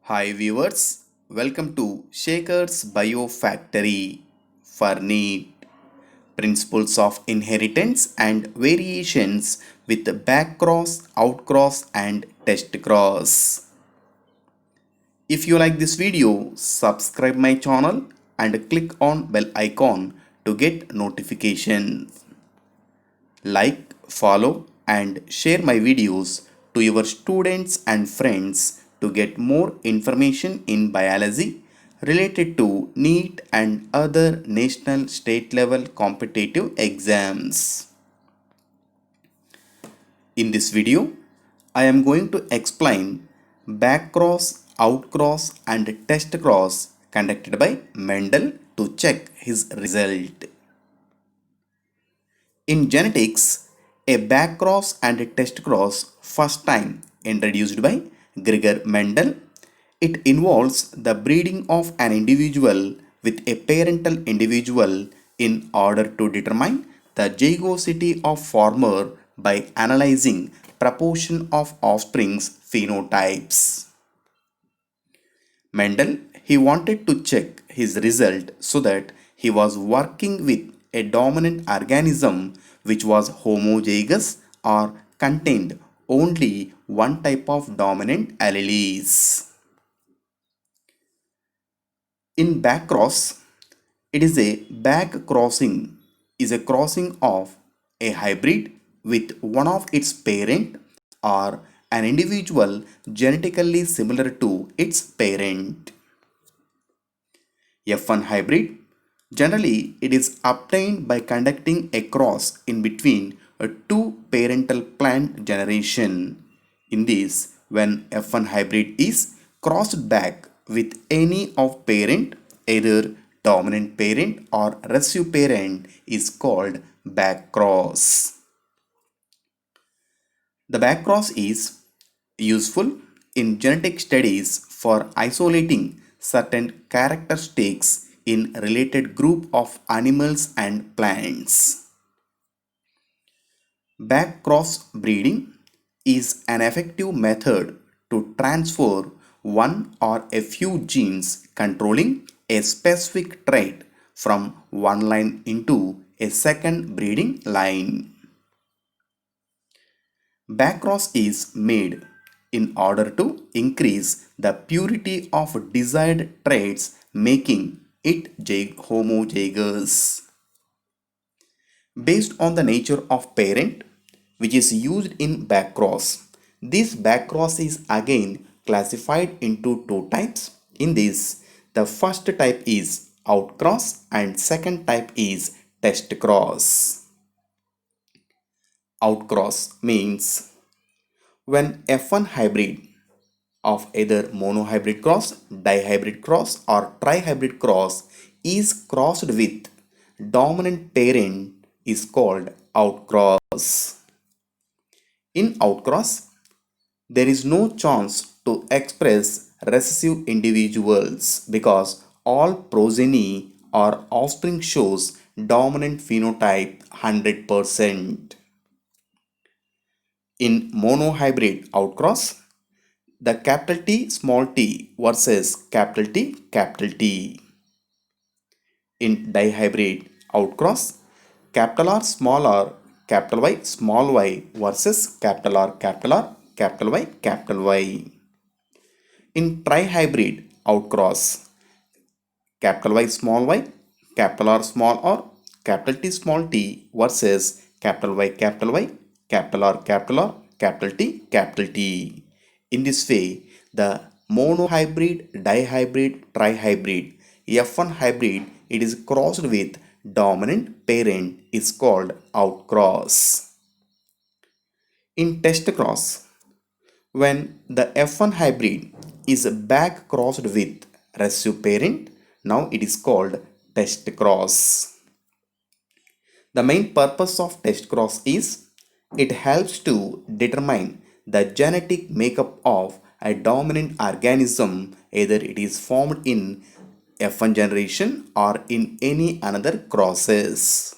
Hi viewers, welcome to SEKHAR'S Biofactory for NEET Principles of Inheritance and Variations with Backcross, Outcross and Test Cross. If you like this video, subscribe my channel and click on bell icon to get notifications. Like, follow and share my videos to your students and friends to get more information in biology related to NEET and other national state level competitive exams. In this video, I am going to explain backcross, outcross and test cross conducted by Mendel to check his result. In genetics, a backcross and a test cross first time introduced by Gregor Mendel. It involves the breeding of an individual with a parental individual in order to determine the zygosity of former by analyzing proportion of offspring's phenotypes. Mendel, he wanted to check his result so that he was working with a dominant organism which was homozygous or contained only one type of dominant alleles. In backcross, it is a back crossing is a crossing of a hybrid with one of its parent or an individual genetically similar to its parent. F1 hybrid, generally it is obtained by conducting a cross in between a two parental plant generation. In this, when F1 hybrid is crossed back with any of parent, either dominant parent or recessive parent, is called back cross. The back cross is useful in genetic studies for isolating certain characteristics in related group of animals and plants. Back cross breeding is an effective method to transfer one or a few genes controlling a specific trait from one line into a second breeding line. Backcross is made in order to increase the purity of desired traits, making it homozygous. Based on the nature of parent, which is used in backcross, this backcross is again classified into two types. In this, the first type is outcross and second type is test cross. Outcross means when F1 hybrid of either monohybrid cross, dihybrid cross or trihybrid cross is crossed with dominant parent is called outcross. In outcross, there is no chance to express recessive individuals because all progeny or offspring shows dominant phenotype 100%. In monohybrid outcross, the capital T small t versus capital T. In dihybrid outcross, capital R small r, capital Y small y versus capital R, capital Y. In trihybrid outcross, capital Y, capital R, capital T small t versus capital Y, capital R, capital T. In this way, the monohybrid, dihybrid, trihybrid, F1 hybrid, it is crossed with dominant parent is called outcross. In test cross, when the F1 hybrid is back crossed with recessive parent, now it is called test cross. The main purpose of test cross is it helps to determine the genetic makeup of a dominant organism, either it is formed in F1 generation or in any another crosses.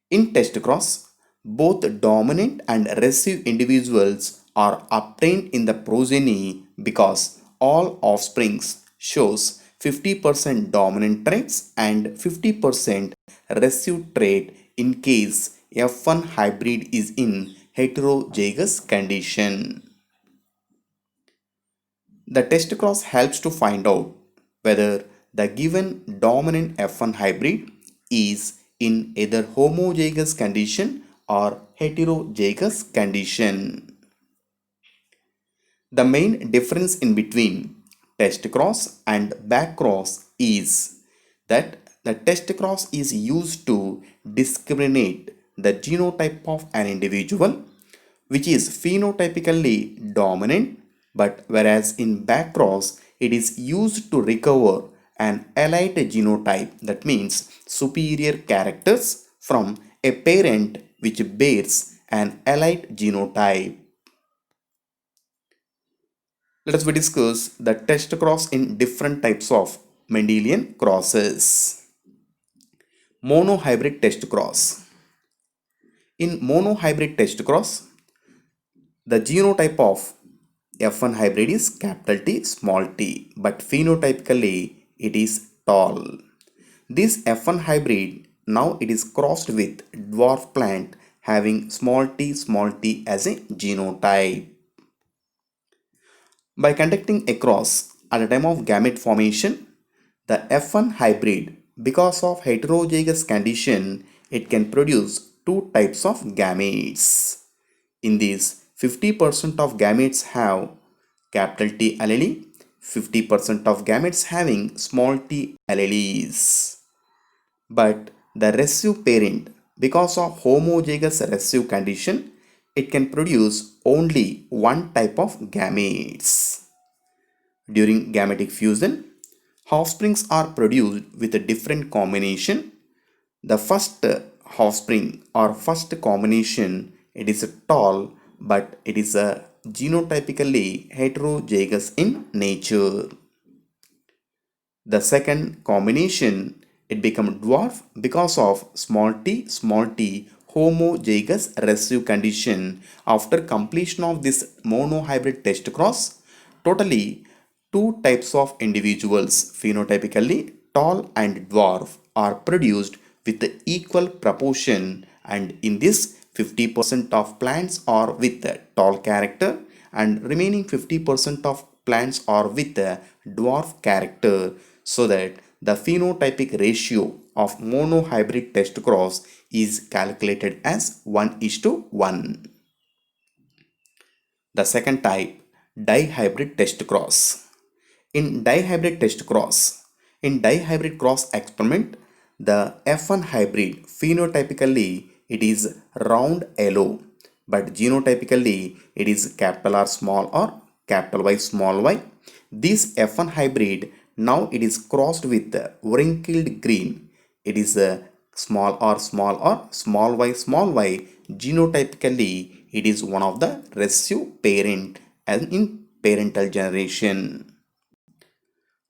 In test cross, both dominant and recessive individuals are obtained in the progeny because all offsprings shows 50% dominant traits and 50% recessive trait in case F1 hybrid is in heterozygous condition. The test cross helps to find out whether the given dominant F1 hybrid is in either homozygous condition or heterozygous condition. The main difference in between test cross and back cross is that the test cross is used to discriminate the genotype of an individual which is phenotypically dominant, but whereas in back cross it is used to recover an allied genotype, that means superior characters from a parent which bears an allied genotype. Let us discuss the test cross in different types of Mendelian crosses. Monohybrid test cross. In monohybrid test cross, the genotype of F1 hybrid is capital T small t, but phenotypically it is tall. This F1 hybrid now it is crossed with dwarf plant having small t as a genotype. By conducting a cross at the time of gamete formation, the F1 hybrid, because of heterozygous condition, it can produce two types of gametes. In this, 50% of gametes have capital T allele, 50% of gametes having small t alleles. But the recessive parent, because of homozygous recessive condition, it can produce only one type of gametes. During gametic fusion, offsprings are produced with a different combination. The first offspring or first combination, it is tall, but it is a genotypically heterozygous in nature. The second combination, it becomes dwarf because of small t homozygous recessive condition. After completion of this monohybrid test cross, totally two types of individuals, phenotypically tall and dwarf, are produced with equal proportion, and in this 50% of plants are with tall character and remaining 50% of plants are with dwarf character, so that the phenotypic ratio of monohybrid test cross is calculated as 1:1. The second type, dihybrid test cross. In dihybrid cross experiment, the F1 hybrid phenotypically it is round yellow, but genotypically it is capital R small or capital Y small y. This F1 hybrid now it is crossed with wrinkled green. It is a small r small y. Genotypically it is one of the recessive parent as in parental generation.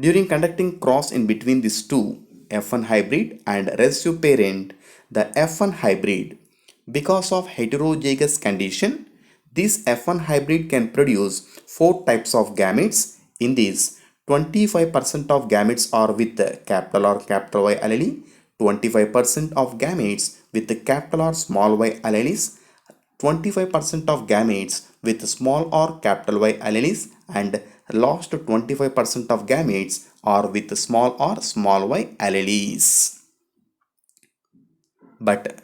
During conducting cross in between these two, F1 hybrid and recessive parent, the F1 hybrid, because of heterozygous condition, this F1 hybrid can produce four types of gametes. In these, 25% of gametes are with capital R capital Y allele, 25% of gametes with capital R small y alleles, 25% of gametes with small r capital Y alleles, and last 25% of gametes are with small r small y alleles. But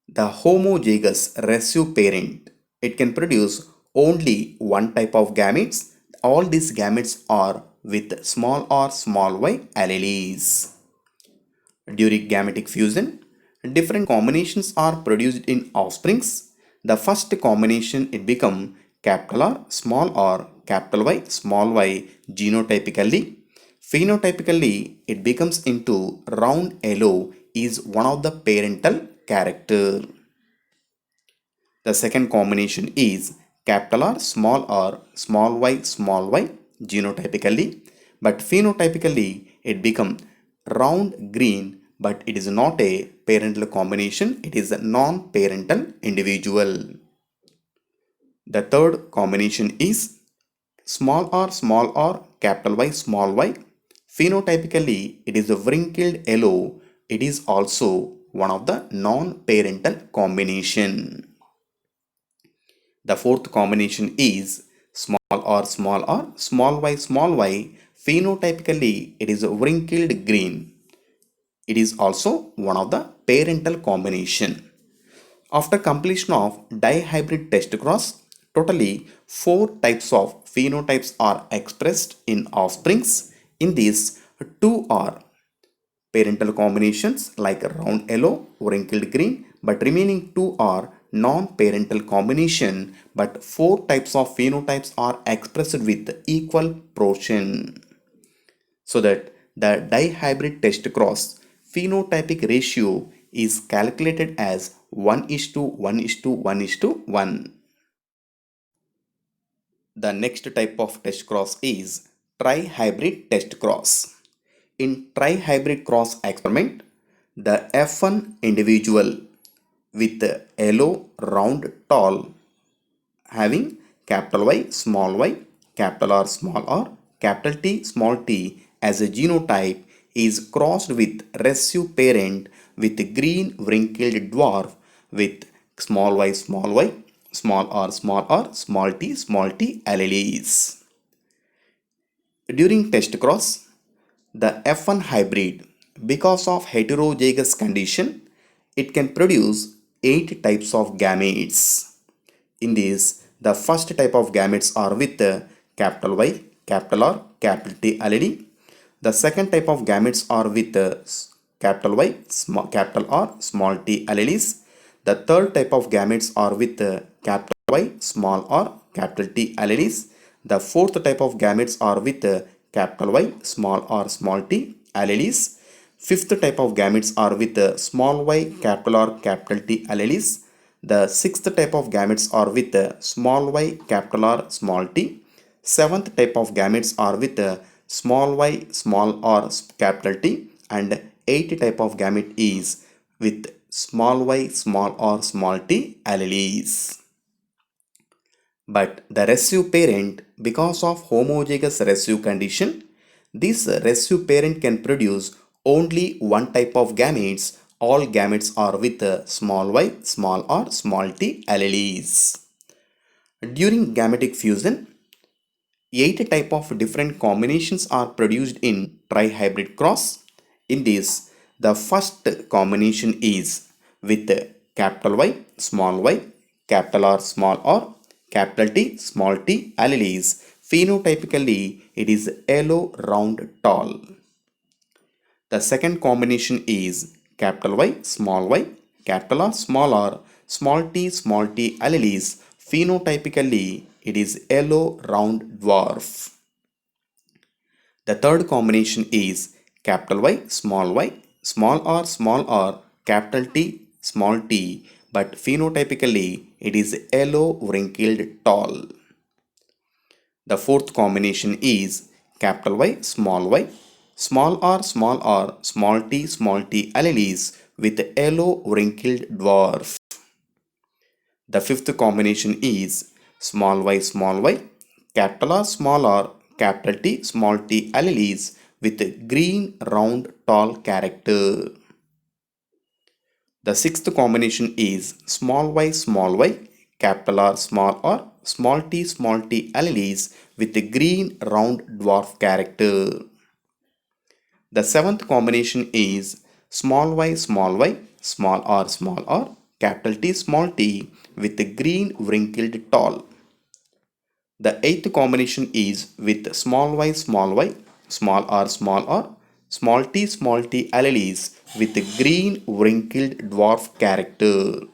the homozygous recessive parent, it can produce only one type of gametes. All these gametes are with small r small y alleles. During gametic fusion, different combinations are produced in offsprings. The first combination it become capital R capital Y small y genotypically. Phenotypically it becomes into round yellow is one of the parental character. The second combination is capital R small y genotypically, but phenotypically it becomes round green, but it is not a parental combination, it is a non-parental individual. The third combination is small r, capital Y, small y. Phenotypically, it is a wrinkled yellow. It is also one of the non-parental combination. The fourth combination is r, small y. Phenotypically, it is a wrinkled green. It is also one of the parental combination. After completion of dihybrid test cross, totally 4 types of phenotypes are expressed in offsprings. In these, 2 are parental combinations like round yellow, wrinkled green, but remaining 2 are non-parental combination, but 4 types of phenotypes are expressed with equal portion. So that the dihybrid test cross phenotypic ratio is calculated as 1:1:1:1. The next type of test cross is trihybrid test cross. In trihybrid cross experiment, the F1 individual with yellow round tall having capital Y, capital R, capital T as a genotype is crossed with recessive parent with green wrinkled dwarf with y, small t alleles. During test cross, the F1 hybrid, because of heterozygous condition, it can produce 8 types of gametes. In this, the first type of gametes are with capital Y, capital R, capital T allele. The second type of gametes are with capital Y, capital R, small t alleles. The third type of gametes are with capital Y, small r, capital T alleles. The fourth type of gametes are with capital Y, small r, small t alleles. Fifth type of gametes are with small y, capital R, capital T alleles. The sixth type of gametes are with small y, capital R, small t. Seventh type of gametes are with small y, small r, capital T. And eighth type of gamete is with small y, small r, small t alleles. But the recessive parent, because of homozygous recessive condition, this recessive parent can produce only one type of gametes. All gametes are with small y, small r, small t alleles. During gametic fusion, 8 type of different combinations are produced in trihybrid cross. In this, the first combination is with capital Y, capital R, capital T, small t alleles. Phenotypically, it is yellow round tall. The second combination is capital Y, capital R, small t alleles. Phenotypically, it is yellow round dwarf. The third combination is capital Y, small r, capital T, small t, but phenotypically it is yellow wrinkled tall. The fourth combination is capital Y, small r, small t alleles with yellow wrinkled dwarf. The fifth combination is small y, capital R, capital T, small t alleles with green round tall character. The sixth combination is small y, capital R, small t alleles with green round dwarf character. The seventh combination is small y, small r, capital T, small t with green wrinkled tall. The eighth combination is with small y, small r, small t alleles with green wrinkled dwarf character.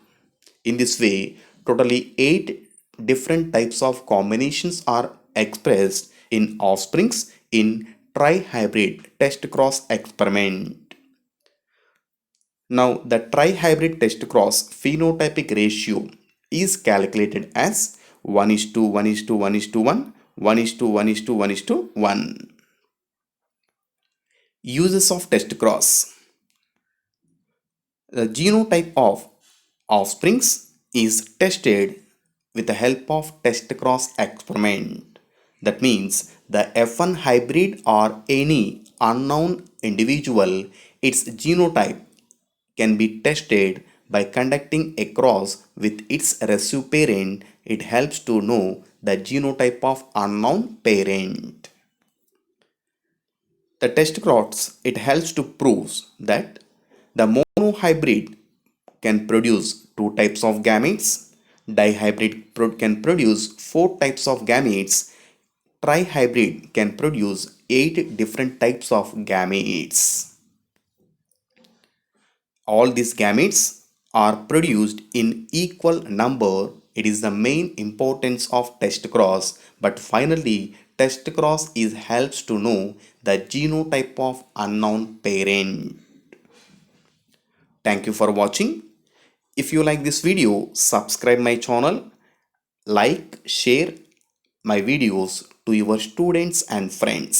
In this way, totally 8 different types of combinations are expressed in offsprings in trihybrid test cross experiment. Now, the trihybrid test cross phenotypic ratio is calculated as 1:1:1:1, 1:1:1:1. Uses of test cross. The genotype of offsprings is tested with the help of test cross experiment. That means the F1 hybrid or any unknown individual, its genotype can be tested by conducting a cross with its recessive parent. It helps to know the genotype of unknown parent. The test cross, it helps to prove that the monohybrid can produce two types of gametes, dihybrid can produce four types of gametes, trihybrid can produce eight different types of gametes. All these gametes are produced in equal number. It is the main importance of test cross. But finally, test cross is helps to know the genotype of unknown parent. Thank you for watching. If you like this video, subscribe my channel, like, share my videos to your students and friends.